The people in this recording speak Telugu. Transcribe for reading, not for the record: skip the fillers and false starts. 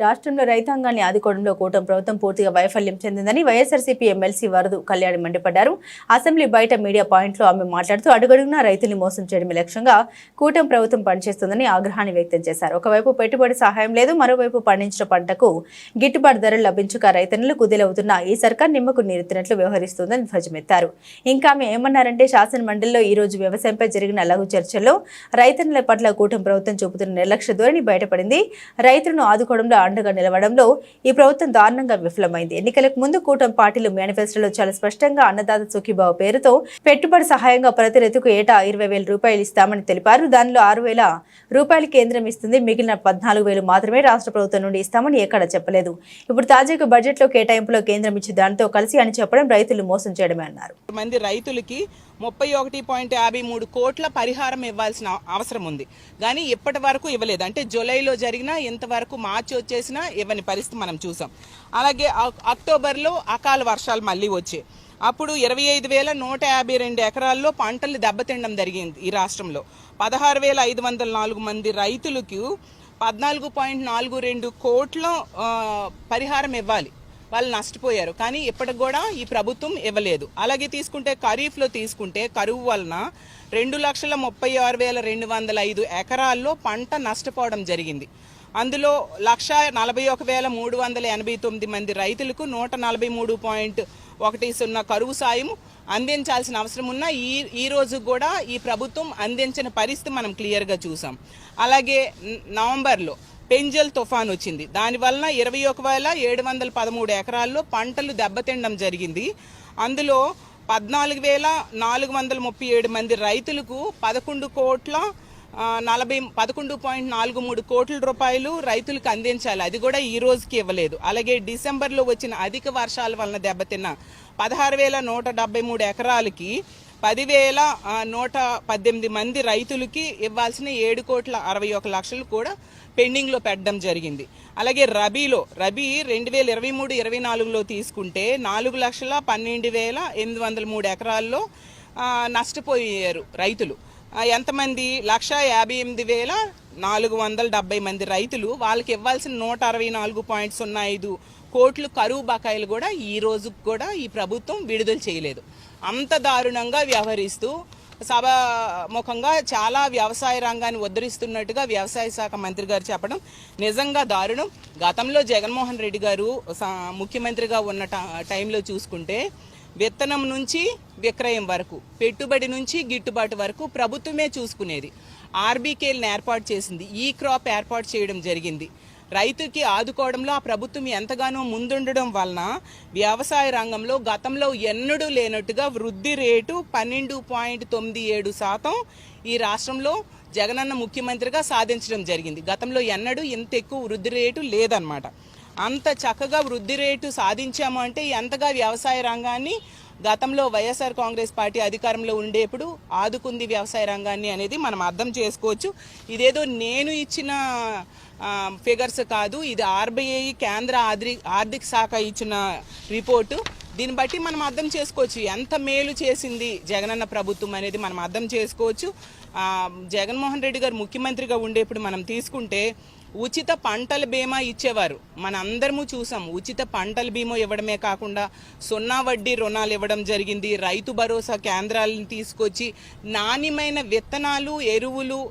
రాష్ట్రంలో రైతాంగాన్ని ఆదుకోవడంలో కూటమి ప్రభుత్వం పూర్తిగా వైఫల్యం చెందిందని వైఎస్ఆర్సీపీ ఎమ్మెల్సీ వరదు కళ్యాణి మండిపడ్డారు. అసెంబ్లీ బయట మీడియా పాయింట్లో ఆమె మాట్లాడుతూ అడుగడుగునా రైతుల్ని మోసం చేయడమే లక్ష్యంగా కూటమి ప్రభుత్వం పనిచేస్తుందని ఆగ్రహాన్ని వ్యక్తం చేశారు. ఒకవైపు పెట్టుబడి సహాయం లేదు, మరోవైపు పండించిన పంటకు గిట్టుబాటు ధరలు లభించక రైతన్నులు కుదేలవుతున్న ఈ సర్కార్ నిమ్మకు నీరెత్తినట్లు వ్యవహరిస్తోందని ధ్వజమెత్తారు. ఇంకా ఆమె ఏమన్నారంటే, శాసన మండలిలో ఈ రోజు వ్యవసాయంపై జరిగిన లఘు చర్చల్లో రైతన్నుల పట్ల కూటమి ప్రభుత్వం చూపుతున్న నిర్లక్ష్య ధోరణి బయటపడింది. రైతులను ఆదుకోవడంలో అండగా నిలవడంలో ఈ ప్రభుత్వం దారుణంగా విఫలమైంది. ఎన్నికలకు ముందు కూటమి పార్టీలు మేనిఫెస్టోలో చాలా స్పష్టంగా అన్నదాత సుఖీభావ పేరుతో పెట్టుబడి సహాయంగా ప్రతి రైతుకు ఏటా 20,000 రూపాయలు ఇస్తామని తెలిపారు. దానిలో 6,000 రూపాయలు కేంద్రం ఇస్తుంది, మిగిలిన 14,000 మాత్రమే రాష్ట్ర ప్రభుత్వం నుండి ఇస్తామని ఎక్కడా చెప్పలేదు. ఇప్పుడు తాజాగా బడ్జెట్ లో కేటాయింపులో కేంద్రం ఇచ్చి దానితో కలిసి అని చెప్పడం రైతులు మోసం చేయడమే అన్నారు. మంది రైతులకి 31.53 కోట్ల పరిహారం ఇవ్వాల్సిన అవసరం ఉంది, కానీ ఇప్పటి వరకు ఇవ్వలేదు. అంటే జూలైలో జరిగిన ఇంతవరకు మార్చి వచ్చేసినా ఇవ్వని పరిస్థితి మనం చూసాం. అలాగే అక్టోబర్లో అకాల వర్షాలు మళ్ళీ వచ్చాయి. అప్పుడు 25,152 ఎకరాల్లో పంటలు దెబ్బతినడం జరిగింది. ఈ రాష్ట్రంలో 16,504 మంది రైతులకు 14.42 కోట్ల పరిహారం ఇవ్వాలి, వాళ్ళు నష్టపోయారు. కానీ ఇప్పటికి కూడా ఈ ప్రభుత్వం ఇవ్వలేదు. అలాగే తీసుకుంటే ఖరీఫ్లో తీసుకుంటే కరువు వలన 2,36,205 ఎకరాల్లో పంట నష్టపోవడం జరిగింది. అందులో 141,389 మంది రైతులకు 143.10 కరువు సాయం అందించాల్సిన అవసరం ఉన్న ఈ రోజు కూడా ఈ ప్రభుత్వం అందించిన పరిస్థితి మనం క్లియర్గా చూసాం. అలాగే నవంబర్లో పెంజల్ తుఫాన్ వచ్చింది. దానివల్ల 21,713 ఎకరాల్లో పంటలు దెబ్బతినడం జరిగింది. అందులో 14,437 మంది రైతులకు 11.43 కోట్ల రూపాయలు రైతులకు అందించాలి. అది కూడా ఈ రోజుకి ఇవ్వలేదు. అలాగే డిసెంబర్లో వచ్చిన అధిక వర్షాల వలన దెబ్బతిన్న 16,173 ఎకరాలకి 10,118 మంది రైతులకి ఇవ్వాల్సిన 7,61,00,000 కూడా పెండింగ్లో పెట్టడం జరిగింది. అలాగే రబీ 2023-24లో తీసుకుంటే 4,12,803 ఎకరాల్లో నష్టపోయారు రైతులు. ఎంతమంది? 1,58,470 మంది రైతులు. వాళ్ళకి ఇవ్వాల్సిన 164.05 కోట్లు కరువు బకాయిలు కూడా ఈ రోజు కూడా ఈ ప్రభుత్వం విడుదల చేయలేదు. అంత దారుణంగా వ్యవహరిస్తూ సభాముఖంగా చాలా వ్యవసాయ రంగాన్ని ఉద్ధరిస్తున్నట్టుగా వ్యవసాయ శాఖ మంత్రి గారు చెప్పడం నిజంగా దారుణం. గతంలో జగన్మోహన్ రెడ్డి గారు ముఖ్యమంత్రిగా ఉన్న టైంలో చూసుకుంటే విత్తనం నుంచి విక్రయం వరకు, పెట్టుబడి నుంచి గిట్టుబాటు వరకు ప్రభుత్వమే చూసుకునేది. ఆర్బీకేలను ఏర్పాటు చేసింది, ఈ క్రాప్ ఏర్పాటు చేయడం జరిగింది. రైతుకి ఆదుకోవడంలో ఆ ప్రభుత్వం ఎంతగానో ముందుండడం వలన వ్యవసాయ రంగంలో గతంలో ఎన్నడూ లేనట్టుగా వృద్ధి రేటు 12.97% ఈ రాష్ట్రంలో జగనన్న ముఖ్యమంత్రిగా సాధించడం జరిగింది. గతంలో ఎన్నడూ ఇంత ఎక్కువ వృద్ధి రేటు లేదన్నమాట. అంత చక్కగా వృద్ధి రేటు సాధించాము అంటే ఎంతగా వ్యవసాయ రంగాన్ని గతంలో వైఎస్ఆర్ కాంగ్రెస్ పార్టీ అధికారంలో ఉండేప్పుడు ఆదుకుంది వ్యవసాయ రంగాన్ని అనేది మనం అర్థం చేసుకోవచ్చు. ఇదేదో నేను ఇచ్చిన ఫిగర్స్ కాదు, ఇది ఆర్బీఐ కేంద్ర ఆర్థిక శాఖ ఇచ్చిన రిపోర్టు. దీన్ని బట్టి మనం అర్థం చేసుకోవచ్చు ఎంత మేలు చేసింది జగనన్న ప్రభుత్వం అనేది మనం అర్థం చేసుకోవచ్చు. జగన్మోహన్ రెడ్డి గారు ముఖ్యమంత్రిగా ఉండేప్పుడు మనం తీసుకుంటే ఉచిత పంటల బీమా ఇచ్చేవారు, మన అందరము చూసాం. ఉచిత పంటల బీమా ఇవ్వడమే కాకుండా 0 వడ్డీ రుణాలు ఇవ్వడం జరిగింది. రైతు భరోసా కేంద్రాలను తీసుకొచ్చి నాణ్యమైన విత్తనాలు, ఎరువులు